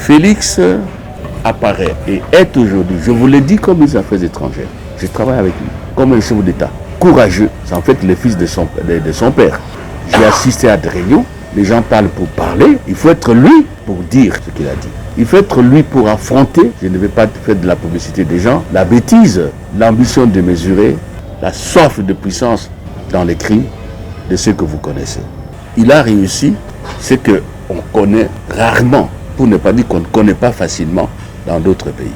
Félix apparaît et est aujourd'hui, je vous l'ai dit, comme les affaires étrangères. Je travaille avec lui comme un chef d'État, courageux. C'est en fait le fils de son père. J'ai assisté à des réunions, les gens parlent pour parler, il faut être lui pour dire ce qu'il a dit. Il faut être lui pour affronter, je ne vais pas faire de la publicité des gens, la bêtise, l'ambition de mesurer, la soif de puissance dans les crimes de ceux que vous connaissez. Il a réussi ce qu'on connaît rarement, pour ne pas dire qu'on ne connaît pas facilement dans d'autres pays.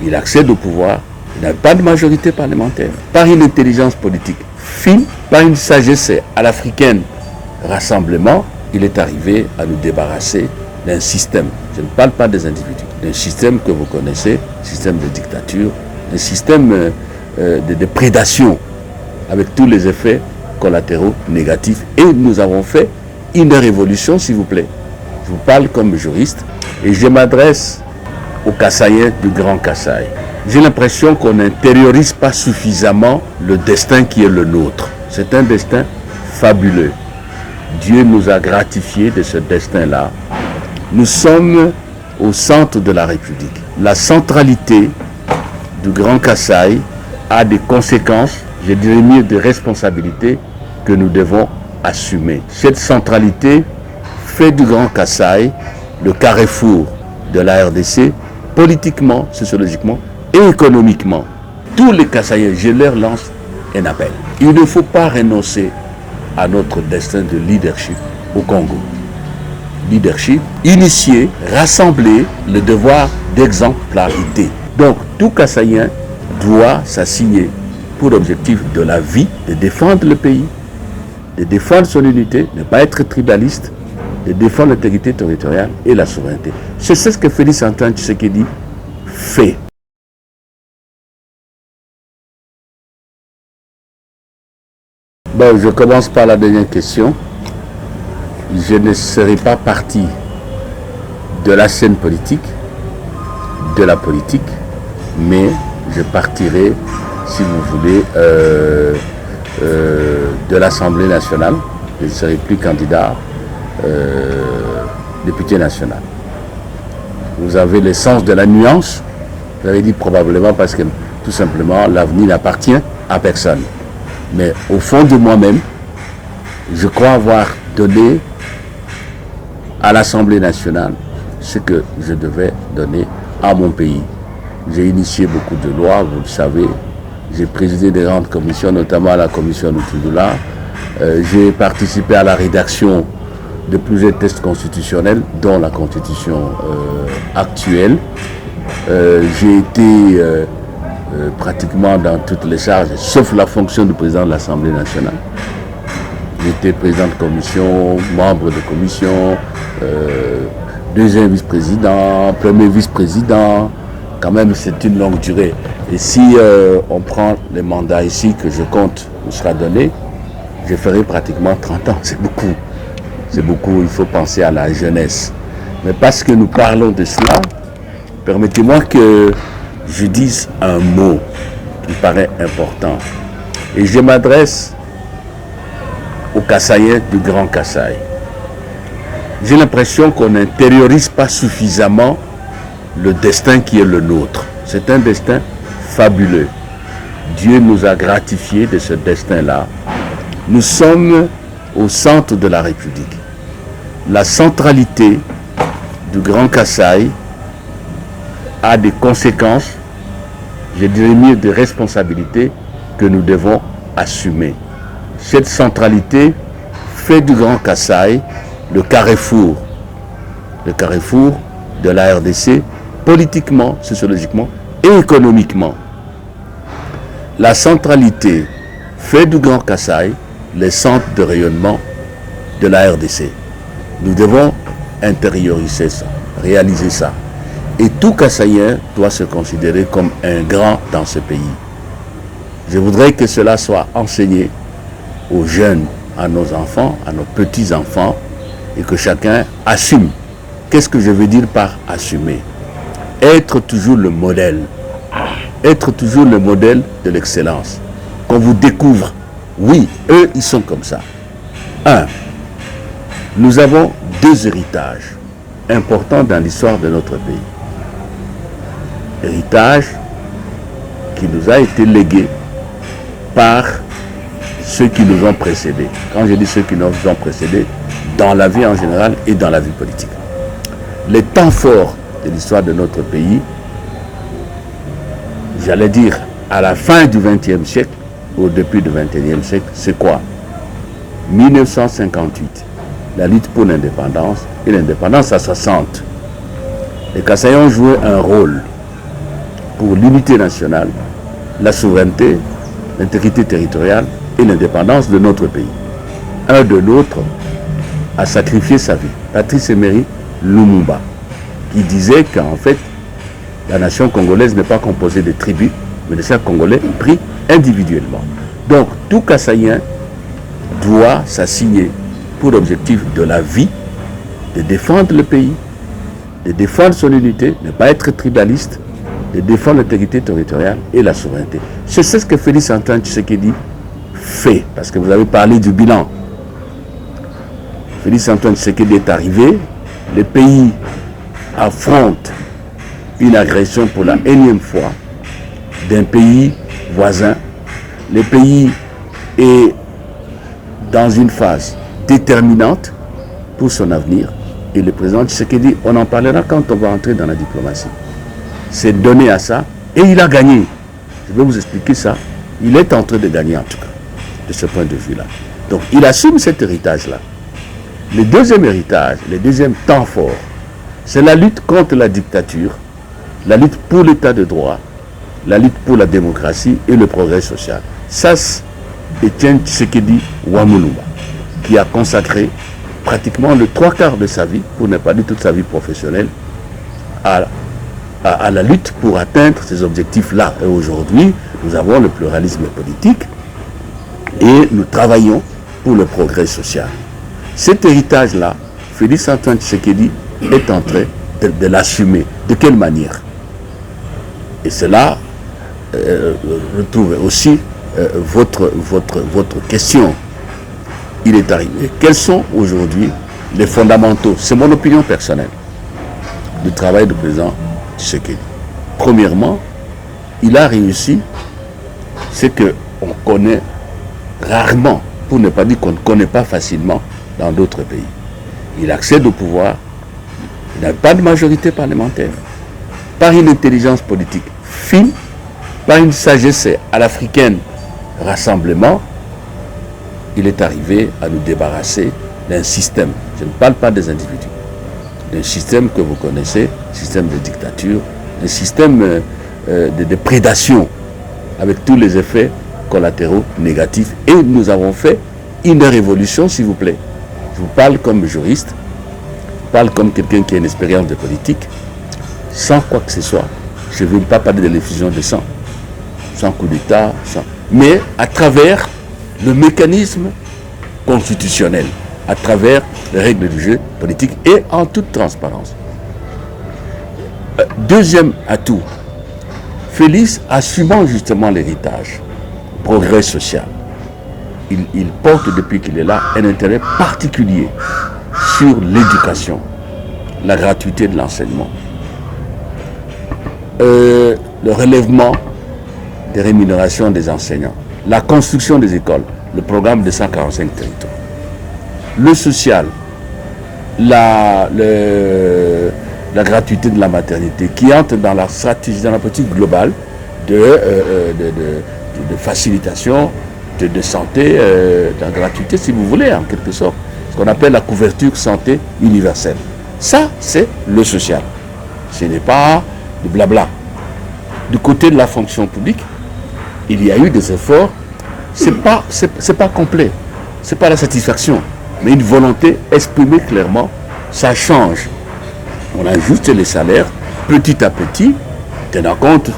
Il accède au pouvoir, il n'a pas de majorité parlementaire, par une intelligence politique fine, par une sagesse à l'africaine rassemblement, il est arrivé à nous débarrasser d'un système. Je ne parle pas des individus, d'un système que vous connaissez, système de dictature, un système de prédation avec tous les effets collatéraux négatifs. Et nous avons fait une révolution, s'il vous plaît. Je vous parle comme juriste et je m'adresse aux Kassaïens du Grand Kasaï. J'ai l'impression qu'on n'intériorise pas suffisamment le destin qui est le nôtre. C'est un destin fabuleux. Dieu nous a gratifiés de ce destin-là. Nous sommes au centre de la République. La centralité du Grand Kasaï a des conséquences, je dirais mieux des responsabilités que nous devons assumer. Cette centralité fait du Grand Kasaï le carrefour de la RDC, politiquement, sociologiquement et économiquement. Tous les Kassaïens, je leur lance un appel. Il ne faut pas renoncer à notre destin de leadership au Congo. Leadership, initier, rassembler, le devoir d'exemplarité. Donc, tout Kassaïen doit s'assigner pour l'objectif de la vie, de défendre le pays, de défendre son unité, ne pas être tribaliste, de défendre l'intégrité territoriale et la souveraineté. C'est ce que Félix Antoine Tshisekedi fait. Bon, je commence par la dernière question. Je ne serai pas parti de la scène politique, de la politique, mais je partirai, si vous voulez, de l'Assemblée nationale. Je ne serai plus candidat député national. Vous avez le sens de la nuance. Vous avez dit probablement parce que tout simplement l'avenir n'appartient à personne. Mais au fond de moi-même, je crois avoir donné à l'Assemblée nationale ce que je devais donner à mon pays. J'ai initié beaucoup de lois, vous le savez. J'ai présidé des grandes commissions, notamment à la commission Outtoudoula. J'ai participé à la rédaction de plusieurs textes constitutionnels, dont la constitution actuelle. J'ai été pratiquement dans toutes les charges, sauf la fonction de président de l'Assemblée nationale. J'étais président de commission, membre de commission, deuxième vice-président, premier vice-président. Quand même, c'est une longue durée. Et si on prend les mandats ici que je compte nous sera donné, je ferai pratiquement 30 ans. C'est beaucoup. C'est beaucoup, il faut penser à la jeunesse. Mais parce que nous parlons de cela, permettez-moi que je dise un mot qui paraît important. Et je m'adresse aux Kassaïens du Grand Kasaï. J'ai l'impression qu'on n'intériorise pas suffisamment le destin qui est le nôtre. C'est un destin fabuleux. Dieu nous a gratifiés de ce destin-là. Nous sommes au centre de la République. La centralité du Grand Kasaï a des conséquences, je dirais mieux des responsabilités que nous devons assumer. Cette centralité fait du Grand Kasaï le carrefour de la RDC, politiquement, sociologiquement et économiquement. La centralité fait du Grand Kasaï le centre de rayonnement de la RDC. Nous devons intérioriser ça, réaliser ça. Et tout Kassaïen doit se considérer comme un grand dans ce pays. Je voudrais que cela soit enseigné aux jeunes, à nos enfants, à nos petits-enfants, et que chacun assume. Qu'est-ce que je veux dire par assumer? Être toujours le modèle. Être toujours le modèle de l'excellence. Qu'on vous découvre. Oui, eux, ils sont comme ça. Un, nous avons deux héritages. important dans l'histoire de notre pays. Héritage qui nous a été légué par ceux qui nous ont précédés. Quand je dis ceux qui nous ont précédés, dans la vie en général et dans la vie politique. Les temps forts de l'histoire de notre pays, j'allais dire à la fin du XXe siècle, au début du XXIe siècle, c'est quoi? 1958, la lutte pour l'indépendance et l'indépendance à 60. Les Kasaïs ont joué un rôle pour l'unité nationale, la souveraineté, l'intégrité territoriale et l'indépendance de notre pays. Un de l'autre a sacrifié sa vie. Patrice Emery Lumumba, qui disait qu'en fait, la nation congolaise n'est pas composée de tribus, mais de chaque Congolais pris individuellement. Donc, tout Kassaïen doit s'assigner pour l'objectif de la vie, de défendre le pays, de défendre son unité, ne pas être tribaliste, de défendre l'intégrité territoriale et la souveraineté. C'est ce que Félix Antoine Tshisekedi fait, parce que vous avez parlé du bilan. Félix Antoine Tshisekedi est arrivé, le pays affronte une agression pour la énième fois d'un pays voisin. Le pays est dans une phase déterminante pour son avenir. Et le président Tshisekedi, on en parlera quand on va entrer dans la diplomatie, s'est donné à ça et il a gagné. Je vais vous expliquer ça. Il est en train de gagner en tout cas, de ce point de vue-là. Donc il assume cet héritage-là. Le deuxième héritage, le deuxième temps fort, c'est la lutte contre la dictature, la lutte pour l'état de droit, la lutte pour la démocratie et le progrès social. Ça, c'est Étienne Tshisekedi Wamulumba, qui a consacré pratiquement le 3/4 de sa vie, pour ne pas dire toute sa vie professionnelle, à la lutte pour atteindre ces objectifs-là. Et aujourd'hui, nous avons le pluralisme politique et nous travaillons pour le progrès social. Cet héritage-là, Félix Antoine Tshisekedi est en train de l'assumer. De quelle manière? Et cela retrouve aussi votre question. Il est arrivé. Quels sont aujourd'hui les fondamentaux? C'est mon opinion personnelle du travail du président Tshisekedi. Premièrement, il a réussi ce qu'on connaît rarement, pour ne pas dire qu'on ne connaît pas facilement dans d'autres pays. Il accède au pouvoir, il n'a pas de majorité parlementaire, par une intelligence politique fine, par une sagesse à l'africaine rassemblement, il est arrivé à nous débarrasser d'un système, je ne parle pas des individus, d'un système que vous connaissez, système de dictature, un système de prédation, avec tous les effets collatéraux négatifs. Et nous avons fait une révolution, s'il vous plaît. Je vous parle comme juriste, je parle comme quelqu'un qui a une expérience de politique, sans quoi que ce soit. Je ne veux pas parler de l'effusion de sang, sans coup d'État, mais à travers le mécanisme constitutionnel, à travers les règles du jeu politique et en toute transparence. Deuxième atout, Félix, assumant justement l'héritage, progrès social, il porte depuis qu'il est là un intérêt particulier sur l'éducation, la gratuité de l'enseignement, le relèvement des rémunérations des enseignants, la construction des écoles, le programme de 145 territoires, le social, la gratuité de la maternité qui entre dans la stratégie, dans la politique globale de facilitation de santé, de la gratuité si vous voulez en quelque sorte, ce qu'on appelle la couverture santé universelle. Ça c'est le social, ce n'est pas du blabla. Du côté de la fonction publique, il y a eu des efforts, c'est pas complet, c'est pas la satisfaction, mais une volonté exprimée clairement, ça change. On ajuste les salaires petit à petit, tenant compte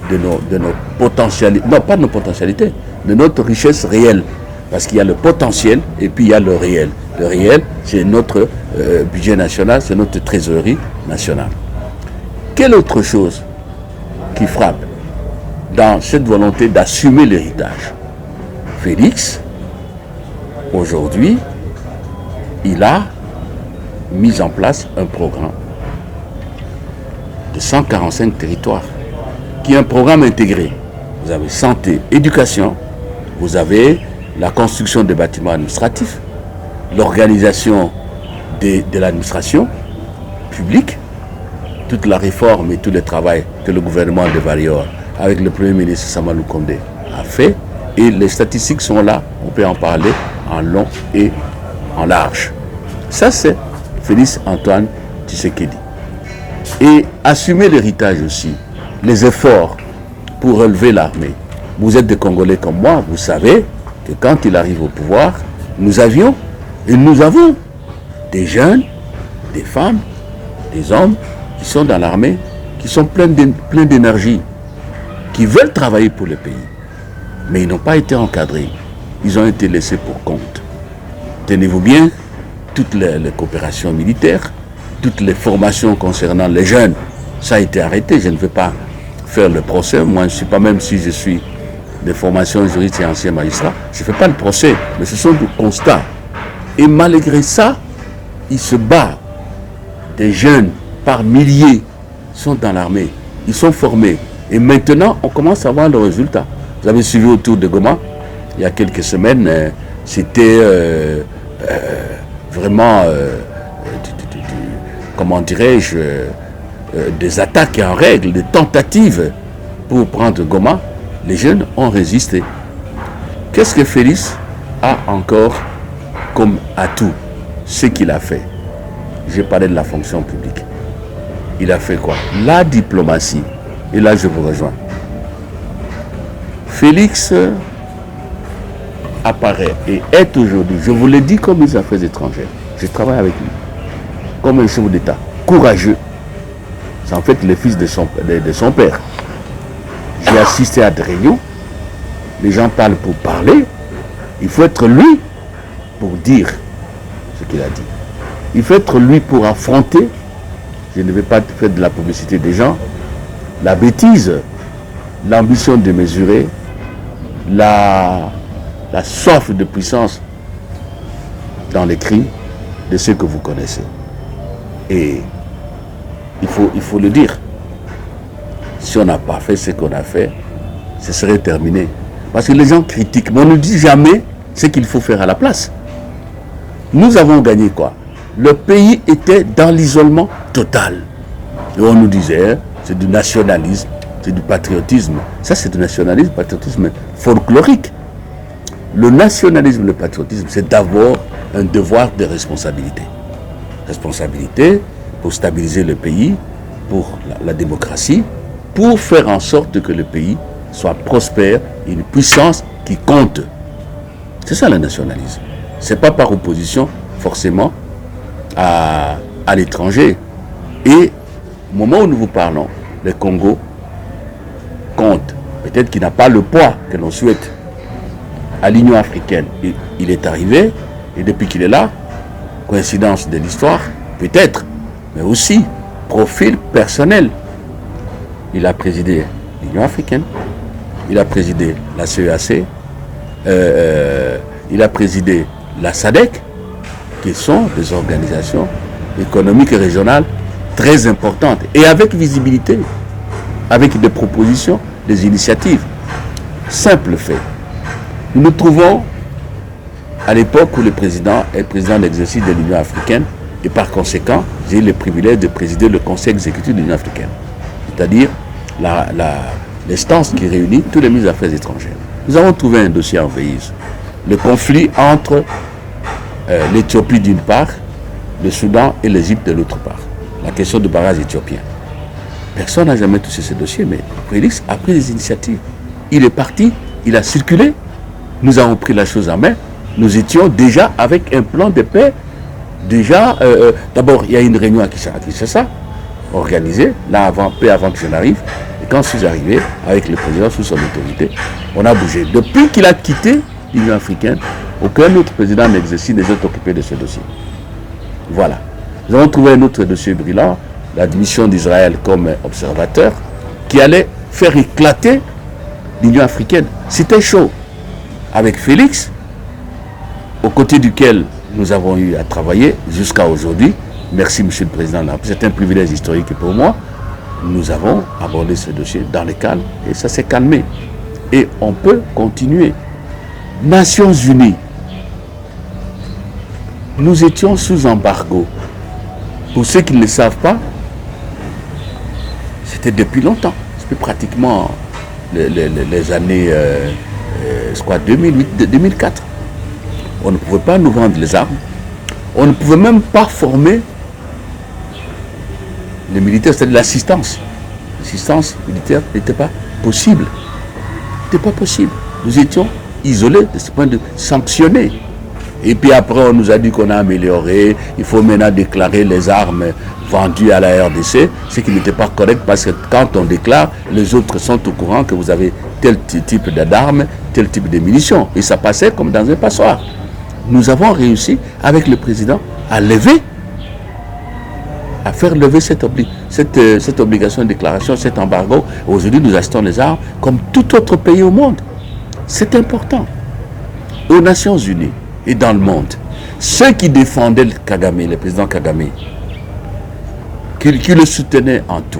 de nos potentialités, non pas de nos potentialités, de notre richesse réelle. Parce qu'il y a le potentiel et puis il y a le réel. Le réel, c'est notre budget national, c'est notre trésorerie nationale. Quelle autre chose qui frappe dans cette volonté d'assumer l'héritage? Félix, aujourd'hui, il a mis en place un programme de 145 territoires, qui est un programme intégré. Vous avez santé, éducation, vous avez la construction des bâtiments administratifs, l'organisation de l'administration publique, toute la réforme et tout le travail que le gouvernement de Varior, avec le Premier ministre Samalou Condé, a fait. Et les statistiques sont là, on peut en parler en long et en large. Ça, c'est Félix Antoine Tshisekedi. Et assumer l'héritage aussi, les efforts pour relever l'armée. Vous êtes des Congolais comme moi, vous savez que quand il arrive au pouvoir, nous avions et nous avons des jeunes, des femmes, des hommes qui sont dans l'armée, qui sont pleins d'énergie, qui veulent travailler pour le pays. Mais ils n'ont pas été encadrés. Ils ont été laissés pour compte. Tenez-vous bien, toutes les coopérations militaires, toutes les formations concernant les jeunes, ça a été arrêté. Je ne vais pas faire le procès. Moi, je ne suis pas, même si je suis de formation juriste et ancien magistrat, je ne fais pas le procès. Mais ce sont des constats. Et malgré ça, il se bat. Des jeunes, par milliers, sont dans l'armée. Ils sont formés. Et maintenant, on commence à voir le résultat. Vous avez suivi autour de Goma, il y a quelques semaines, c'était vraiment, comment dirais-je, des attaques en règle, des tentatives pour prendre Goma. Les jeunes ont résisté. Qu'est-ce que Félix a encore comme atout? Ce qu'il a fait. J'ai parlé de la fonction publique. Il a fait quoi? La diplomatie. Et là, je vous rejoins. Félix apparaît et est aujourd'hui, je vous l'ai dit, comme les affaires étrangères. Je travaille avec lui comme un chef d'État, courageux. C'est en fait le fils de son père. J'ai assisté à des réunions. Les gens parlent pour parler. Il faut être lui pour dire ce qu'il a dit. Il faut être lui pour affronter. Je ne vais pas faire de la publicité des gens. La bêtise, l'ambition de mesurer, la soif de puissance dans les crimes de ceux que vous connaissez. Et il faut le dire. Si on n'a pas fait ce qu'on a fait, ce serait terminé. Parce que les gens critiquent, mais on ne dit jamais ce qu'il faut faire à la place. Nous avons gagné quoi? Le pays était dans l'isolement total. Et on nous disait, c'est du nationalisme, c'est du patriotisme. Ça, c'est du nationalisme, patriotisme folklorique. Le nationalisme, le patriotisme, c'est d'abord un devoir de responsabilité. Responsabilité pour stabiliser le pays, pour la démocratie, pour faire en sorte que le pays soit prospère, une puissance qui compte. C'est ça le nationalisme. Ce n'est pas par opposition forcément à l'étranger. Et au moment où nous vous parlons, le Congo compte. Peut-être qu'il n'a pas le poids que l'on souhaite à l'Union africaine. Il est arrivé, et depuis qu'il est là, coïncidence de l'histoire, peut-être, mais aussi profil personnel. Il a présidé l'Union africaine, il a présidé la CEAC, il a présidé la SADC, qui sont des organisations économiques et régionales très importantes, et avec visibilité, avec des propositions, des initiatives. Simple fait. Nous nous trouvons à l'époque où le président est président d'exercice de l'Union africaine, et par conséquent, j'ai eu le privilège de présider le Conseil exécutif de l'Union africaine, c'est-à-dire l'instance qui réunit tous les ministres des Affaires étrangères. Nous avons trouvé un dossier en veilleuse. Le conflit entre l'Éthiopie d'une part, le Soudan et l'Égypte de l'autre part. La question du barrage éthiopien. Personne n'a jamais touché ce dossier, mais Félix a pris des initiatives. Il est parti, il a circulé. Nous avons pris la chose en main. Nous étions déjà avec un plan de paix. Déjà, d'abord, il y a une réunion à Kinshasa, organisée, là, peu avant que je n'arrive. Et quand je suis arrivé, avec le président sous son autorité, on a bougé. Depuis qu'il a quitté l'Union africaine, aucun autre président n'exerce ne s'est occupé de ce dossier. Voilà. Nous avons trouvé un autre dossier brillant, l'admission d'Israël comme observateur, qui allait faire éclater l'Union africaine. C'était chaud. Avec Félix, aux côtés duquel nous avons eu à travailler jusqu'à aujourd'hui, merci Monsieur le Président, c'est un privilège historique pour moi. Nous avons abordé ce dossier dans le calme et ça s'est calmé. Et on peut continuer. Nations Unies, nous étions sous embargo. Pour ceux qui ne le savent pas, c'était depuis longtemps. C'était pratiquement les années 2008-2004. On ne pouvait pas nous vendre les armes. On ne pouvait même pas former les militaires, c'est-à-dire l'assistance. L'assistance militaire n'était pas possible. N'était pas possible. Nous étions isolés de ce point de vue, sanctionnés. Et puis après, on nous a dit qu'on a amélioré. Il faut maintenant déclarer les armes vendues à la RDC, ce qui n'était pas correct parce que quand on déclare, les autres sont au courant que vous avez tel type d'armes, tel type de munitions. Et ça passait comme dans un passoire. Nous avons réussi, avec le président, à faire lever cette obligation de déclaration, cet embargo. Aujourd'hui, nous achetons les armes comme tout autre pays au monde. C'est important. Aux Nations Unies et dans le monde, ceux qui défendaient le Kagame, le président Kagame, qui le soutenaient en tout,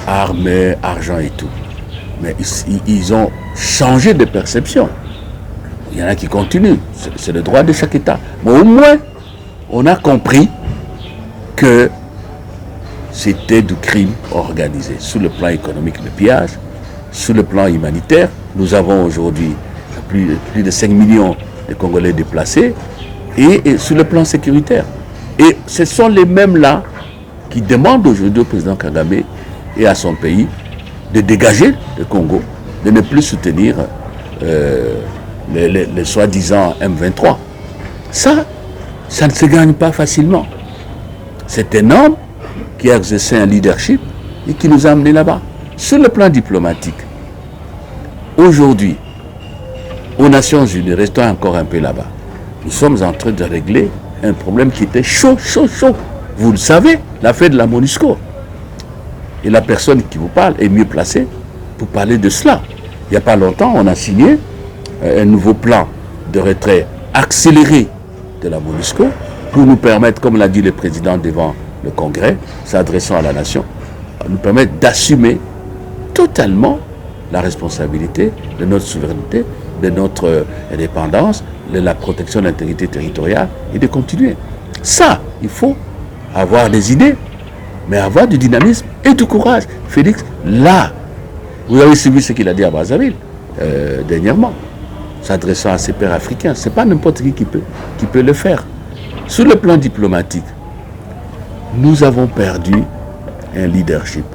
armes, argent et tout, mais ils ont changé de perception. Il y en a qui continuent, c'est le droit de chaque État. Mais au moins, on a compris que c'était du crime organisé. Sur le plan économique, le pillage, sur le plan humanitaire, nous avons aujourd'hui plus de 5 millions de Congolais déplacés, et sur le plan sécuritaire. Et ce sont les mêmes-là qui demandent aujourd'hui au président Kagame et à son pays de dégager le Congo, de ne plus soutenir les soi-disant M23. Ça ne se gagne pas facilement. C'est un homme qui a exercé un leadership et qui nous a amenés là-bas. Sur le plan diplomatique, aujourd'hui, aux Nations Unies, restons encore un peu là-bas, nous sommes en train de régler un problème qui était chaud. Vous le savez, l'affaire de la MONUSCO. Et la personne qui vous parle est mieux placée pour parler de cela. Il n'y a pas longtemps, on a signé un nouveau plan de retrait accéléré de la MONUSCO pour nous permettre, comme l'a dit le président devant le Congrès, s'adressant à la nation, nous permettre d'assumer totalement la responsabilité de notre souveraineté, de notre indépendance, de la protection de l'intégrité territoriale et de continuer. Ça, il faut avoir des idées, mais avoir du dynamisme et du courage. Félix, là, vous avez suivi ce qu'il a dit à Brazzaville dernièrement, s'adressant à ses pairs africains. Ce n'est pas n'importe qui peut le faire. Sur le plan diplomatique, nous avons perdu un leadership.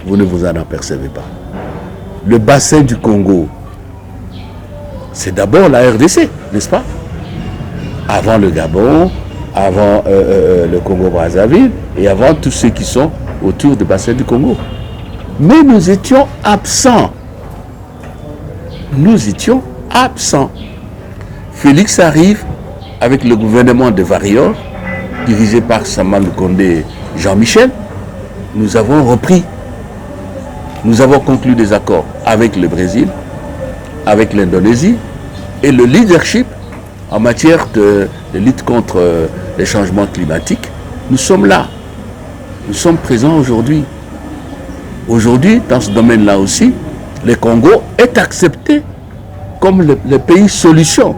Vous ne vous en apercevez pas. Le bassin du Congo, c'est d'abord la RDC, n'est-ce pas? Avant le Gabon, avant le Congo-Brazzaville et avant tous ceux qui sont autour du bassin du Congo. Mais nous étions absents. Félix arrive avec le gouvernement de Varior, dirigé par Sama Lukonde Jean-Michel. Nous avons repris. Nous avons conclu des accords avec le Brésil, avec l'Indonésie, et le leadership en matière de lutte contre les changements climatiques. Nous sommes là. Nous sommes présents aujourd'hui. Aujourd'hui, dans ce domaine-là aussi, le Congo est accepté comme le pays solution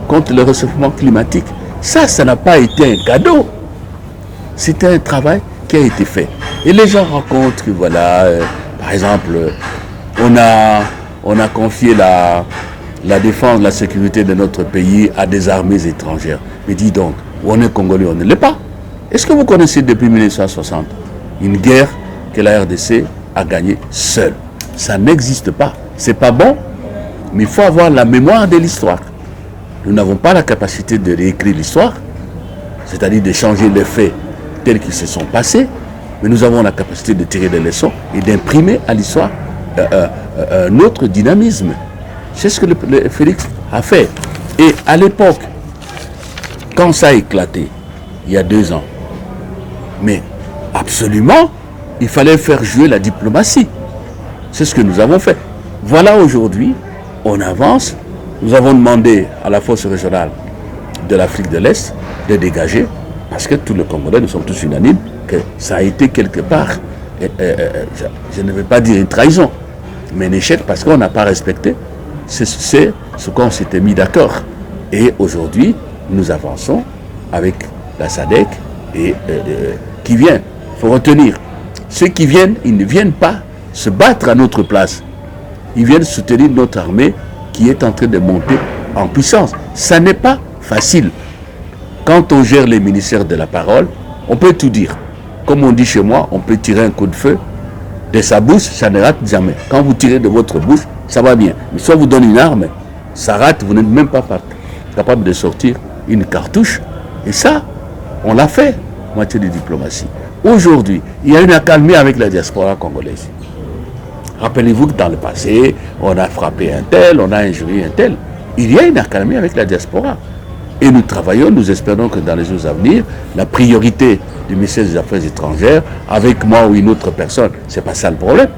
contre le réchauffement climatique. Ça n'a pas été un cadeau. C'était un travail qui a été fait. Et les gens racontent que voilà, par exemple, on a confié la défense, la sécurité de notre pays à des armées étrangères. Mais dis donc, on est Congolais, on ne l'est pas. Est-ce que vous connaissez depuis 1960 une guerre que la RDC a gagnée seule? Ça n'existe pas. C'est pas bon, mais il faut avoir la mémoire de l'histoire. Nous n'avons pas la capacité de réécrire l'histoire, c'est-à-dire de changer les faits tels qu'ils se sont passés, mais nous avons la capacité de tirer des leçons et d'imprimer à l'histoire un autre dynamisme. C'est ce que le Félix a fait. Et à l'époque, quand ça a éclaté, il y a 2 ans, mais absolument, il fallait faire jouer la diplomatie. C'est ce que nous avons fait. Voilà, aujourd'hui, on avance. Nous avons demandé à la force régionale de l'Afrique de l'Est de dégager, parce que tous les Congolais, nous sommes tous unanimes, que ça a été quelque part, je ne vais pas dire une trahison, mais un échec parce qu'on n'a pas respecté ce qu'on s'était mis d'accord. Et aujourd'hui, nous avançons avec la SADC et qui vient. Il faut retenir, ceux qui viennent, ils ne viennent pas se battre à notre place. Ils viennent soutenir notre armée qui est en train de monter en puissance. Ça n'est pas facile. Quand on gère les ministères de la parole, on peut tout dire. Comme on dit chez moi, on peut tirer un coup de feu de sa bouche, ça ne rate jamais. Quand vous tirez de votre bouche, ça va bien. Mais soit vous donnez une arme, ça rate, vous n'êtes même pas capable de sortir une cartouche. Et ça, on l'a fait en matière de diplomatie. Aujourd'hui, il y a une accalmie avec la diaspora congolaise. Rappelez-vous que dans le passé, on a frappé un tel, on a injurié un tel. Il y a une accalmie avec la diaspora. Et nous travaillons, nous espérons que dans les jours à venir, la priorité du ministère des Affaires étrangères, avec moi ou une autre personne, c'est pas ça le problème.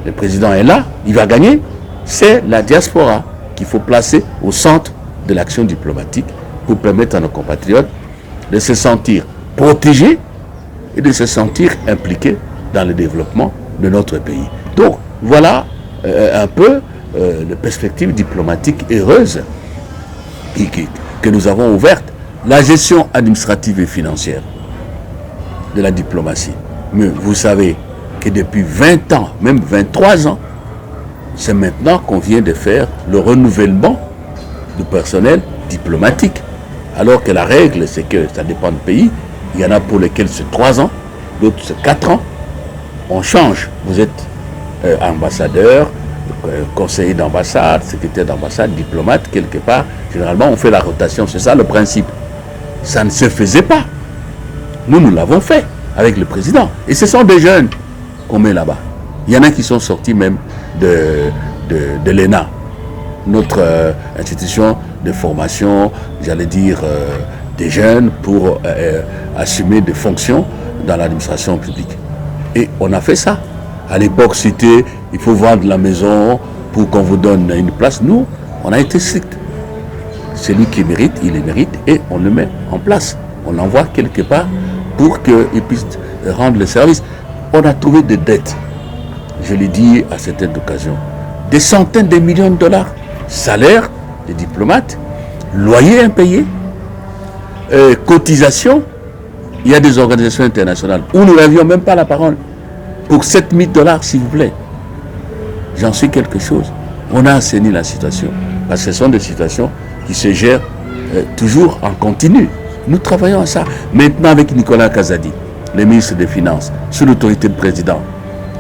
Le président est là, il va gagner. C'est la diaspora qu'il faut placer au centre de l'action diplomatique pour permettre à nos compatriotes de se sentir protégés et de se sentir impliqués dans le développement de notre pays. Donc, voilà un peu les perspectives diplomatiques heureuses que nous avons ouvertes. La gestion administrative et financière de la diplomatie. Mais vous savez que depuis 20 ans, même 23 ans, c'est maintenant qu'on vient de faire le renouvellement du personnel diplomatique. Alors que la règle, c'est que ça dépend du pays. Il y en a pour lesquels c'est 3 ans, d'autres c'est 4 ans. On change. Vous êtes ambassadeur, conseiller d'ambassade, secrétaire d'ambassade, diplomate, quelque part. Généralement, on fait la rotation. C'est ça le principe. Ça ne se faisait pas. Nous l'avons fait avec le président. Et ce sont des jeunes qu'on met là-bas. Il y en a qui sont sortis même de l'ENA, notre institution de formation, j'allais dire, des jeunes pour assumer des fonctions dans l'administration publique. Et on a fait ça. À l'époque, c'était, il faut vendre la maison pour qu'on vous donne une place. Nous, on a été strict. Celui qui mérite, il le mérite et on le met en place. On l'envoie quelque part pour qu'il puisse rendre le service. On a trouvé des dettes, je l'ai dit à certaines occasions, des centaines de millions de dollars. Salaire des diplomates, loyer impayé, cotisation. Il y a des organisations internationales où nous n'avions même pas la parole. Pour 7 000 dollars, s'il vous plaît. J'en sais quelque chose. On a assaini la situation. Parce que ce sont des situations qui se gèrent toujours en continu. Nous travaillons à ça. Maintenant, avec Nicolas Kazadi, le ministre des Finances, sous l'autorité du président,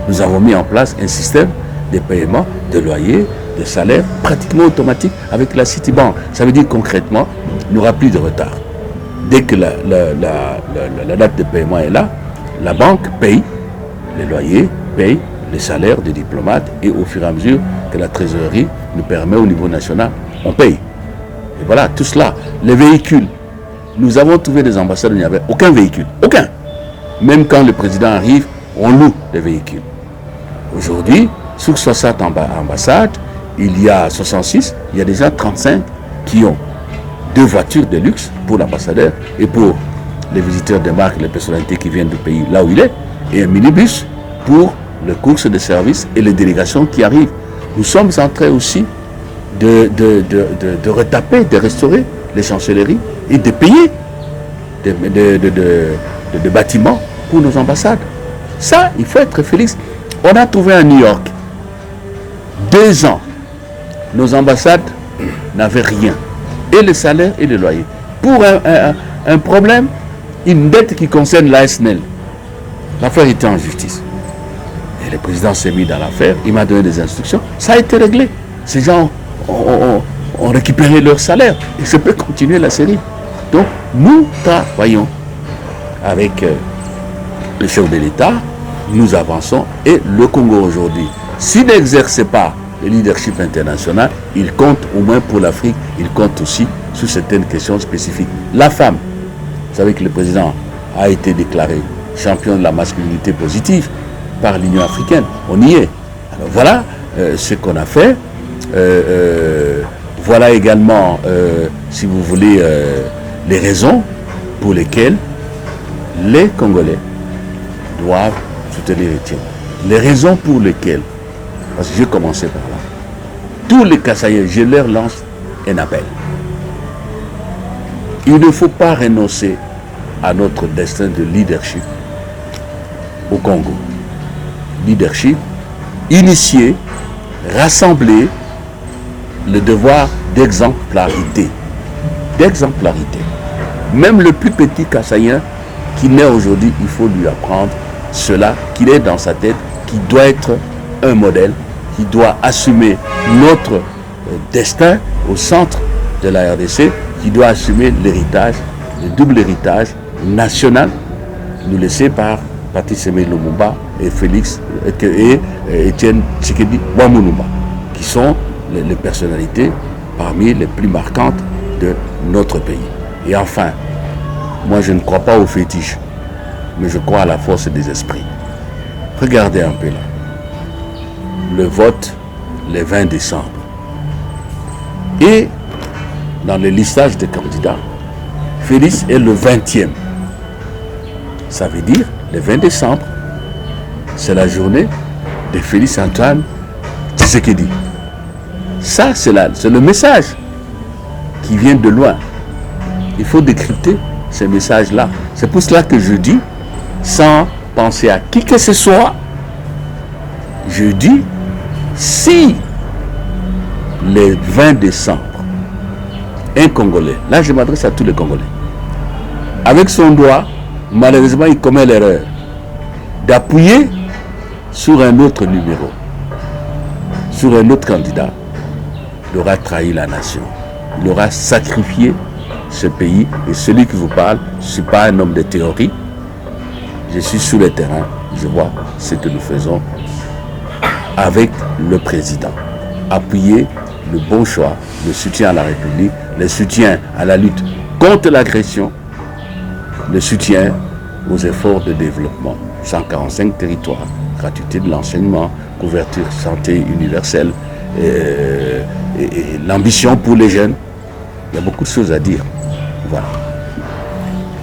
nous avons mis en place un système de paiement de loyer, de salaire pratiquement automatique avec la Citibank. Ça veut dire concrètement, il n'y aura plus de retard. Dès que la date de paiement est là, la banque paye les loyers, paye les salaires des diplomates et au fur et à mesure que la trésorerie nous permet au niveau national, on paye. Et voilà, tout cela. Les véhicules, nous avons trouvé des ambassades où il n'y avait aucun véhicule. Aucun. Même quand le président arrive, on loue des véhicules. Aujourd'hui, sur 60 ambassades, il y a 66, il y a déjà 35 qui ont 2 voitures de luxe pour l'ambassadeur et pour les visiteurs de marque, les personnalités qui viennent du pays là où il est, et un minibus pour les courses de services et les délégations qui arrivent. Nous sommes en train aussi de retaper, de restaurer les chancelleries et de payer des bâtiments pour nos ambassades. Ça, il faut être félix. On a trouvé à New York, 2 ans, nos ambassades n'avaient rien. Et le salaire et le loyer. Pour un problème, une dette qui concerne l'ASNEL. L'affaire était en justice. Et le président s'est mis dans l'affaire, il m'a donné des instructions. Ça a été réglé. Ces gens ont récupéré leur salaire. Et je peux continuer la série. Donc, nous travaillons avec le chef de l'État. Nous avançons. Et le Congo aujourd'hui, s'il n'exerce pas le leadership international, il compte au moins pour l'Afrique, il compte aussi sur certaines questions spécifiques. La femme, vous savez que le président a été déclaré champion de la masculinité positive par l'Union africaine. On y est. Alors voilà ce qu'on a fait. Voilà également, si vous voulez, les raisons pour lesquels les Congolais doivent soutenir Etienne. Les raisons pour lesquelles, parce que j'ai commencé par là, tous les Kassaïens, je leur lance un appel. Il ne faut pas renoncer à notre destin de leadership au Congo. Leadership, initier, rassembler, le devoir d'exemplarité. D'exemplarité. Même le plus petit Kassaïen qui naît aujourd'hui, il faut lui apprendre cela, qu'il est dans sa tête, qui doit être un modèle, qui doit assumer notre destin au centre de la RDC, qui doit assumer l'héritage, le double héritage national, nous laissé par Patrice Emery Lumumba et Félix et Étienne Tshisekedi Ouamounouba, qui sont les personnalités parmi les plus marquantes de notre pays. Et enfin, moi je ne crois pas aux fétiches, mais je crois à la force des esprits. Regardez un peu là. Le vote, le 20 décembre. Et dans le listage des candidats, Félix est le 20e. Ça veut dire, le 20 décembre, c'est la journée de Félix Antoine Tshisekedi. Ça, c'est le message qui vient de loin. Il faut décrypter ces messages-là. C'est pour cela que je dis, sans penser à qui que ce soit, je dis, si le 20 décembre, un Congolais, là je m'adresse à tous les Congolais, avec son doigt, malheureusement il commet l'erreur d'appuyer sur un autre numéro, sur un autre candidat, il aura trahi la nation, il aura sacrifié ce pays. Et celui qui vous parle, je ne suis pas un homme de théorie, je suis sur le terrain, je vois ce que nous faisons avec le président. Appuyer le bon choix, le soutien à la République, le soutien à la lutte contre l'agression, le soutien aux efforts de développement. 145 territoires, gratuité de l'enseignement, couverture santé universelle, et l'ambition pour les jeunes. Il y a beaucoup de choses à dire. Voilà.